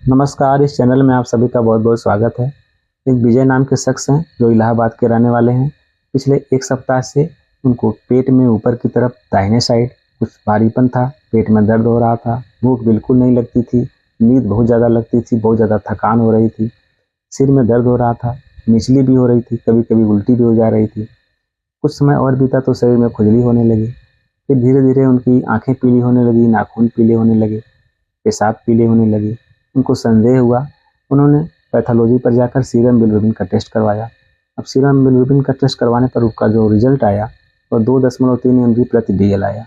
नमस्कार, इस चैनल में आप सभी का बहुत बहुत स्वागत है। एक विजय नाम के शख्स हैं जो इलाहाबाद के रहने वाले हैं। पिछले एक सप्ताह से उनको पेट में ऊपर की तरफ दाहिने साइड कुछ भारीपन था, पेट में दर्द हो रहा था, भूख बिल्कुल नहीं लगती थी, नींद बहुत ज़्यादा लगती थी, बहुत ज़्यादा थकान हो रही थी, सिर में दर्द हो रहा था, निचली भी हो रही थी, कभी कभी उल्टी भी हो जा रही थी। कुछ समय और बीता तो शरीर में खुजली होने लगी। फिर धीरे धीरे उनकी आँखें पीली होने लगी, नाखून पीले होने लगे, पेशाब पीले होने लगी। उनको संदेह हुआ, उन्होंने पैथोलॉजी पर जाकर सीरम बिलिरुबिन का टेस्ट करवाया। अब सीरम बिलिरुबिन का टेस्ट करवाने पर उसका जो रिजल्ट आया वो 2.3 mg प्रति DL आया,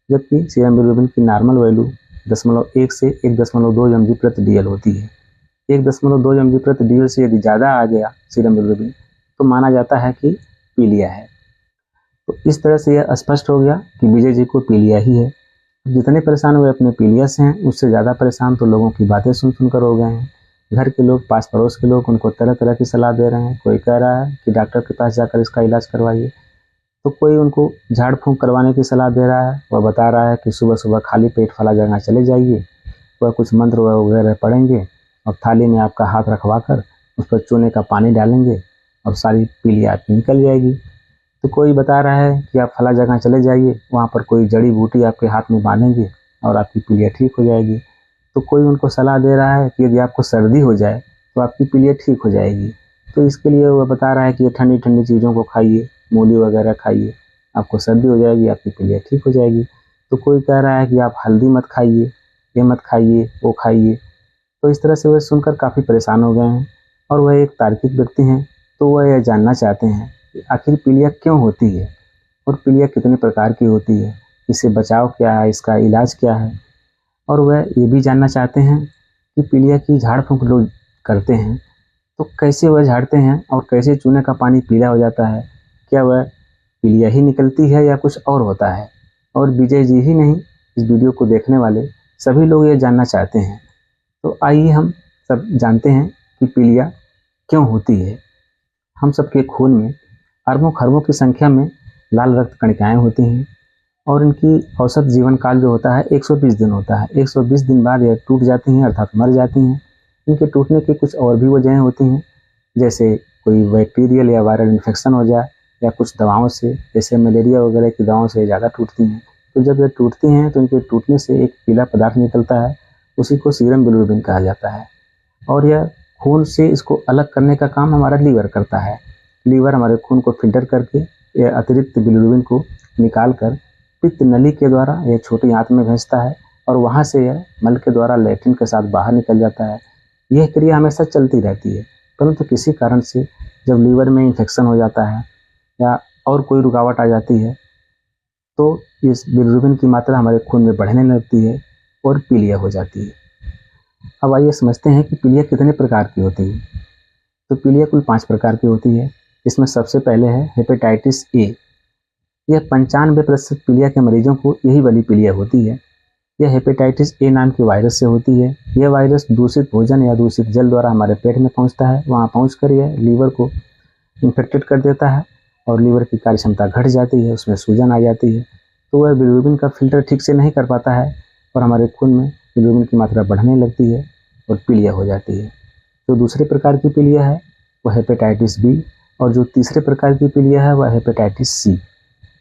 जबकि सीरम बिलिरुबिन की नॉर्मल वैल्यू 0.1 से 1.2 mg प्रति DL होती है। 1.2 mg प्रति DL से यदि ज़्यादा आ गया सीरम बिलिरुबिन तो माना जाता है कि पीलिया है। तो इस तरह से यह स्पष्ट हो गया कि विजय जी को पीलिया ही है। जितने परेशान हुए अपने पीलिया से हैं, उससे ज़्यादा परेशान तो लोगों की बातें सुन सुनकर हो गए हैं। घर के लोग, पास पड़ोस के लोग उनको तरह तरह की सलाह दे रहे हैं। कोई कह रहा है कि डॉक्टर के पास जाकर इसका इलाज करवाइए, तो कोई उनको झाड़ फूंक करवाने की सलाह दे रहा है। वह बता रहा है कि सुबह सुबह खाली पेट फला जगह चले जाइए, वह कुछ मंत्र वगैरह पढ़ेंगे और थाली में आपका हाथ रखवा कर उस पर चूने का पानी डालेंगे और सारी पीलिया आपकी निकल जाएगी। तो कोई बता रहा है कि आप फला जगह चले जाइए, वहाँ पर कोई जड़ी बूटी आपके हाथ में बांधेंगे और आपकी पीलिया ठीक हो जाएगी। तो कोई उनको सलाह दे रहा है कि यदि आपको सर्दी हो जाए तो आपकी पीलिया ठीक हो जाएगी, तो इसके लिए वह बता रहा है कि ये ठंडी ठंडी चीज़ों को खाइए, मूली वगैरह खाइए, आपको सर्दी हो जाएगी, आपकी पीलिया ठीक हो जाएगी। तो कोई कह रहा है कि आप हल्दी मत खाइए, ये मत खाइए, वो खाइए। तो इस तरह से वह सुनकर काफ़ी परेशान हो गए हैं और वह एक तार्किक व्यक्ति हैं, तो वह यह जानना चाहते हैं कि आखिर पीलिया क्यों होती है और पीलिया कितने प्रकार की होती है, इससे बचाव क्या है, इसका इलाज क्या है। और वह ये भी जानना चाहते हैं कि पीलिया की झाड़ फूंक लोग करते हैं तो कैसे वह झाड़ते हैं और कैसे चूने का पानी पीला हो जाता है, क्या वह पीलिया ही निकलती है या कुछ और होता है। और विजय जी ही नहीं, इस वीडियो को देखने वाले सभी लोग ये जानना चाहते हैं। तो आइए हम सब जानते हैं कि पीलिया क्यों होती है। हम सबके खून में अरबों खरबों की संख्या में लाल रक्त कणिकाएँ होती हैं और इनकी औसत जीवन काल जो होता है 120 दिन होता है। 120 दिन बाद यह टूट जाती हैं, अर्थात मर जाती हैं। इनके टूटने की कुछ और भी वजहें होती हैं, जैसे कोई बैक्टीरियल या वायरल इन्फेक्शन हो जाए या कुछ दवाओं से, जैसे मलेरिया वगैरह की दवाओं से ज़्यादा टूटती हैं। तो जब ये टूटती हैं तो इनके टूटने से एक पीला पदार्थ निकलता है, उसी को सीरम बिलिरुबिन कहा जाता है। और यह खून से इसको अलग करने का काम हमारा लीवर करता है। लीवर हमारे खून को फिल्टर करके यह अतिरिक्त बिलिरुबिन को निकाल कर पित्त नली के द्वारा यह छोटी आंत में भेजता है और वहाँ से यह मल के द्वारा लैट्रिन के साथ बाहर निकल जाता है। यह क्रिया हमेशा चलती रहती है, परंतु किसी कारण से जब लीवर में इन्फेक्शन हो जाता है या और कोई रुकावट आ जाती है तो इस बिलिरुबिन की मात्रा हमारे खून में बढ़ने लगती है और पीलिया हो जाती है। अब आइए समझते हैं कि पीलिया कितने प्रकार की होती है। तो पीलिया कुल 5 प्रकार की होती है। इसमें सबसे पहले है हेपेटाइटिस ए। यह 95% पीलिया के मरीजों को यही वाली पीलिया होती है। यह हेपेटाइटिस ए नाम की वायरस से होती है। यह वायरस दूषित भोजन या दूषित जल द्वारा हमारे पेट में पहुंचता है। वहां पहुंचकर यह लीवर को इन्फेक्टेड कर देता है और लीवर की कार्य क्षमता घट जाती है, उसमें सूजन आ जाती है। तो वह बिलिरुबिन का फिल्टर ठीक से नहीं कर पाता है और हमारे खून में बिलिरुबिन की मात्रा बढ़ने लगती है और पीलिया हो जाती है। जो दूसरे प्रकार की पीलिया है वह हेपेटाइटिस बी और जो तीसरे प्रकार की पीलिया है वह हेपेटाइटिस सी।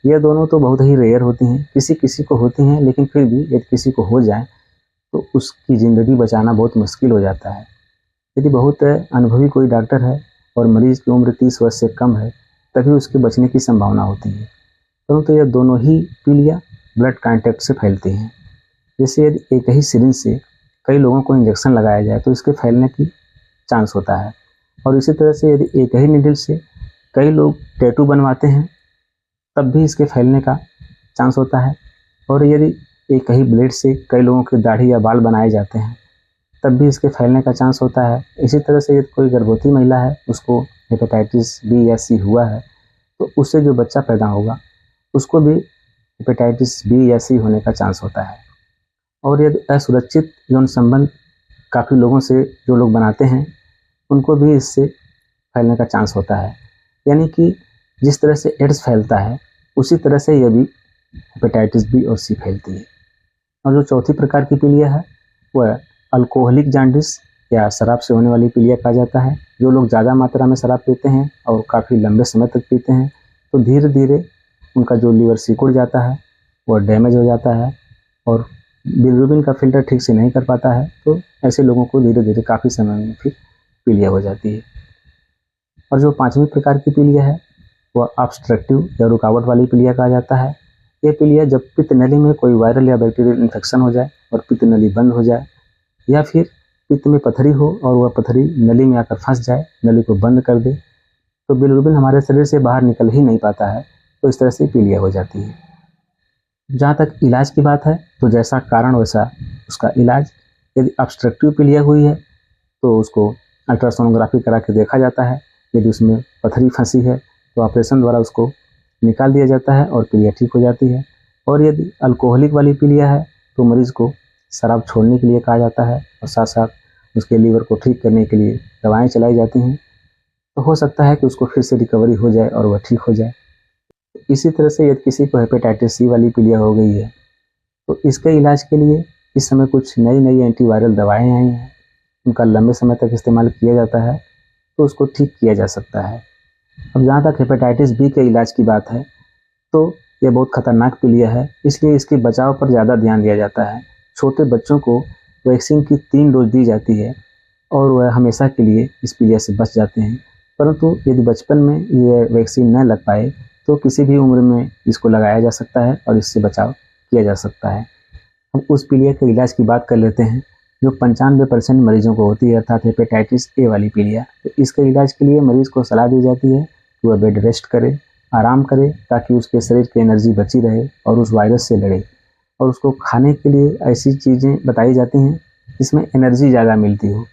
ये दोनों तो बहुत ही रेयर होती हैं, किसी किसी को होती हैं, लेकिन फिर भी यदि किसी को हो जाए तो उसकी ज़िंदगी बचाना बहुत मुश्किल हो जाता है। यदि बहुत अनुभवी कोई डॉक्टर है और मरीज़ की उम्र 30 वर्ष से कम है तभी उसके बचने की संभावना होती है। परंतु यह दोनों ही पीलिया ब्लड कॉन्टैक्ट से फैलती हैं। जैसे यदि एक ही सिरिंज से कई लोगों को इंजेक्शन लगाया जाए तो इसके फैलने की चांस होता है। और इसी तरह से यदि एक ही निडल से कई लोग टैटू बनवाते हैं तब भी इसके फैलने का चांस होता है। और यदि एक ही ब्लेड से कई लोगों की दाढ़ी या बाल बनाए जाते हैं तब भी इसके फैलने का चांस होता है। इसी तरह से यदि कोई गर्भवती महिला है, उसको हेपेटाइटिस बी या सी हुआ है तो उससे जो बच्चा पैदा होगा उसको भी हेपेटाइटिस बी या सी होने का चांस होता है। और यदि असुरक्षित यौन संबंध काफ़ी लोगों से जो लोग बनाते हैं उनको भी इससे फैलने का चांस होता है। यानी कि जिस तरह से एड्स फैलता है उसी तरह से यह भी हेपेटाइटिस बी और सी फैलती है। और जो चौथी प्रकार की पीलिया है वह अल्कोहलिक जॉन्डिस या शराब से होने वाली पीलिया कहा जाता है। जो लोग ज़्यादा मात्रा में शराब पीते हैं और काफ़ी लंबे समय तक पीते हैं तो धीरे धीरे उनका जो लीवर सिकुड़ जाता है वो डैमेज हो जाता है और बिलिरुबिन का फिल्टर ठीक से नहीं कर पाता है, तो ऐसे लोगों को धीरे धीरे काफ़ी समय में फिर पीलिया हो जाती है। और जो 5वीं प्रकार की पीलिया है वह ऑब्स्ट्रक्टिव या रुकावट वाली पीलिया कहा जाता है। ये पीलिया जब पित्त नली में कोई वायरल या बैक्टीरियल इन्फेक्शन हो जाए और पित्त नली बंद हो जाए, या फिर पित्त में पथरी हो और वह पथरी नली में आकर फंस जाए, नली को बंद कर दे, तो बिलिरुबिन हमारे शरीर से बाहर निकल ही नहीं पाता है, तो इस तरह से पीलिया हो जाती है। जहाँ तक इलाज की बात है तो जैसा कारण वैसा उसका इलाज। यदि ऑब्स्ट्रक्टिव पीलिया हुई है तो उसको अल्ट्रासोनोग्राफी करा के देखा जाता है। यदि उसमें पथरी फंसी है तो ऑपरेशन द्वारा उसको निकाल दिया जाता है और पीलिया ठीक हो जाती है। और यदि अल्कोहलिक वाली पीलिया है तो मरीज़ को शराब छोड़ने के लिए कहा जाता है और साथ साथ उसके लीवर को ठीक करने के लिए दवाएं चलाई जाती हैं, तो हो सकता है कि उसको फिर से रिकवरी हो जाए और वह ठीक हो जाए। इसी तरह से यदि किसी को हेपेटाइटिस सी वाली पीलिया हो गई है तो इसके इलाज के लिए इस समय कुछ नई नई एंटीवायरल दवाएं आई हैं, उनका लंबे समय तक इस्तेमाल किया जाता है तो उसको ठीक किया जा सकता है। अब जहाँ तक हेपेटाइटिस बी के इलाज की बात है तो यह बहुत खतरनाक पीलिया है, इसलिए इसके बचाव पर ज़्यादा ध्यान दिया जाता है। छोटे बच्चों को वैक्सीन की 3 डोज दी जाती है और वह हमेशा के लिए इस पीलिया से बच जाते हैं। परंतु यदि बचपन में ये वैक्सीन न लग पाए तो किसी भी उम्र में इसको लगाया जा सकता है और इससे बचाव किया जा सकता है। हम उस पीलिया के इलाज की बात कर लेते हैं जो 95% मरीजों को होती है, अर्थात हेपेटाइटिस ए वाली पीलिया। तो इसके इलाज के लिए मरीज़ को सलाह दी जाती है कि वह बेड रेस्ट करे, आराम करे, ताकि उसके शरीर की एनर्जी बची रहे और उस वायरस से लड़े। और उसको खाने के लिए ऐसी चीज़ें बताई जाती हैं जिसमें एनर्जी ज़्यादा मिलती हो,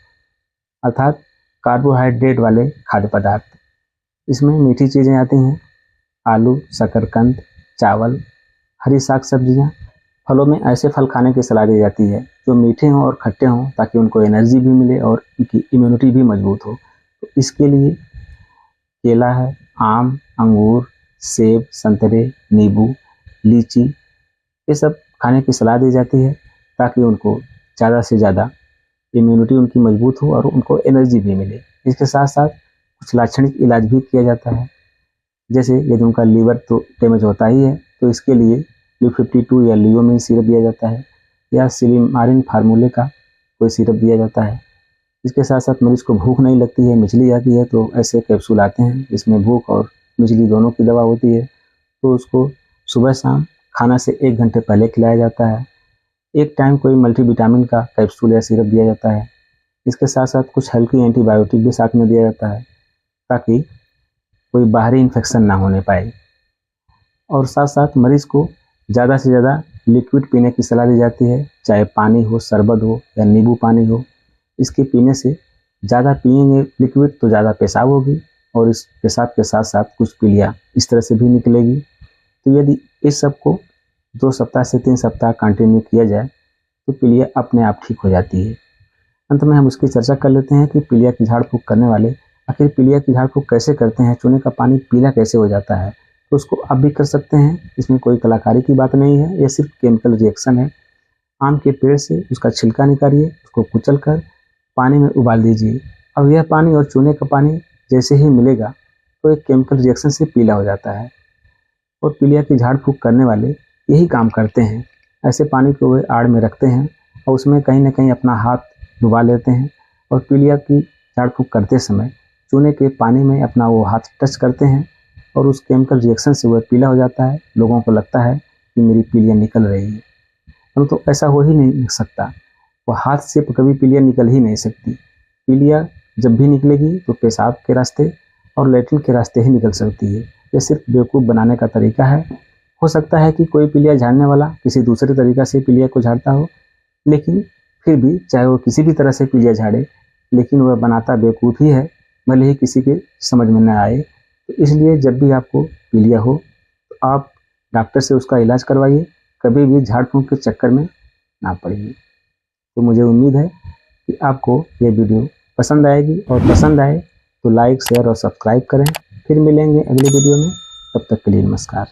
अर्थात कार्बोहाइड्रेट वाले खाद्य पदार्थ। इसमें मीठी चीज़ें आती हैं, आलू, शकरकंद, चावल, हरी साग सब्जियाँ। फलों में ऐसे फल खाने की सलाह दी जाती है जो मीठे हों और खट्टे हों, ताकि उनको एनर्जी भी मिले और उनकी इम्यूनिटी भी मजबूत हो। तो इसके लिए केला है, आम, अंगूर, सेब, संतरे, नींबू, लीची, ये सब खाने की सलाह दी जाती है ताकि उनको ज़्यादा से ज़्यादा इम्यूनिटी उनकी मजबूत हो और उनको एनर्जी भी मिले। इसके साथ साथ कुछ लाक्षणिक इलाज भी किया जाता है, जैसे यदि उनका लीवर तो डैमेज होता ही है तो इसके लिए Q52 या लियोमिन सिरप दिया जाता है या सिलिमारिन फार्मूले का कोई सिरप दिया जाता है। इसके साथ साथ मरीज़ को भूख नहीं लगती है, मिचली आती है, तो ऐसे कैप्सूल आते हैं जिसमें भूख और मिचली दोनों की दवा होती है, तो उसको सुबह शाम खाना से 1 घंटे पहले खिलाया जाता है। एक टाइम कोई मल्टीविटामिन का कैप्सूल या सिरप दिया जाता है। इसके साथ साथ कुछ हल्की एंटीबायोटिक भी साथ में दिया जाता है ताकि कोई बाहरी इन्फेक्शन ना होने पाए। और साथ साथ मरीज़ को ज़्यादा से ज़्यादा लिक्विड पीने की सलाह दी जाती है, चाहे पानी हो, शरबत हो या नींबू पानी हो। इसके पीने से ज़्यादा पिएंगे लिक्विड तो ज़्यादा पेशाब होगी और इस पेशाब के साथ साथ कुछ पीलिया इस तरह से भी निकलेगी। तो यदि इस सब को 2 सप्ताह से 3 सप्ताह कंटिन्यू किया जाए तो पीलिया अपने आप ठीक हो जाती है। अंत में हम उसकी चर्चा कर लेते हैं कि पीलिया की झाड़ फूँक करने वाले आखिर पीलिया की झाड़ फूँक कैसे करते हैं, चूने का पानी पीला कैसे हो जाता है। तो उसको आप भी कर सकते हैं, इसमें कोई कलाकारी की बात नहीं है, यह सिर्फ केमिकल रिएक्शन है। आम के पेड़ से उसका छिलका निकालिए, उसको कुचल कर पानी में उबाल दीजिए। अब यह पानी और चूने का पानी जैसे ही मिलेगा तो एक केमिकल रिएक्शन से पीला हो जाता है। और पीलिया की झाड़ फूँक करने वाले यही काम करते हैं, ऐसे पानी को वे आड़ में रखते हैं और उसमें कहीं ना कहीं अपना हाथ डुबा लेते हैं और पीलिया की झाड़ फूँक करते समय चूने के पानी में अपना वो हाथ टच करते हैं और उस केमिकल रिएक्शन से वह पीला हो जाता है। लोगों को लगता है कि मेरी पीलिया निकल रही है, परंतु तो ऐसा हो ही नहीं सकता। वो हाथ से कभी पीलिया निकल ही नहीं सकती। पीलिया जब भी निकलेगी तो पेशाब के रास्ते और लैट्रिन के रास्ते ही निकल सकती है। ये सिर्फ बेवकूफ़ बनाने का तरीका है। हो सकता है कि कोई पीलिया झाड़ने वाला किसी दूसरे तरीक़ा से पीलिया को झाड़ता हो, लेकिन फिर भी चाहे वो किसी भी तरह से पीलिया झाड़े, लेकिन वह बनाता बेवकूफ़ ही है, भले ही किसी के समझ में न आए। तो इसलिए जब भी आपको पीलिया हो तो आप डॉक्टर से उसका इलाज करवाइए, कभी भी झाड़ फूँक के चक्कर में ना पड़िए। तो मुझे उम्मीद है कि आपको ये वीडियो पसंद आएगी और पसंद आए तो लाइक, शेयर और सब्सक्राइब करें। फिर मिलेंगे अगले वीडियो में, तब तक के लिए नमस्कार।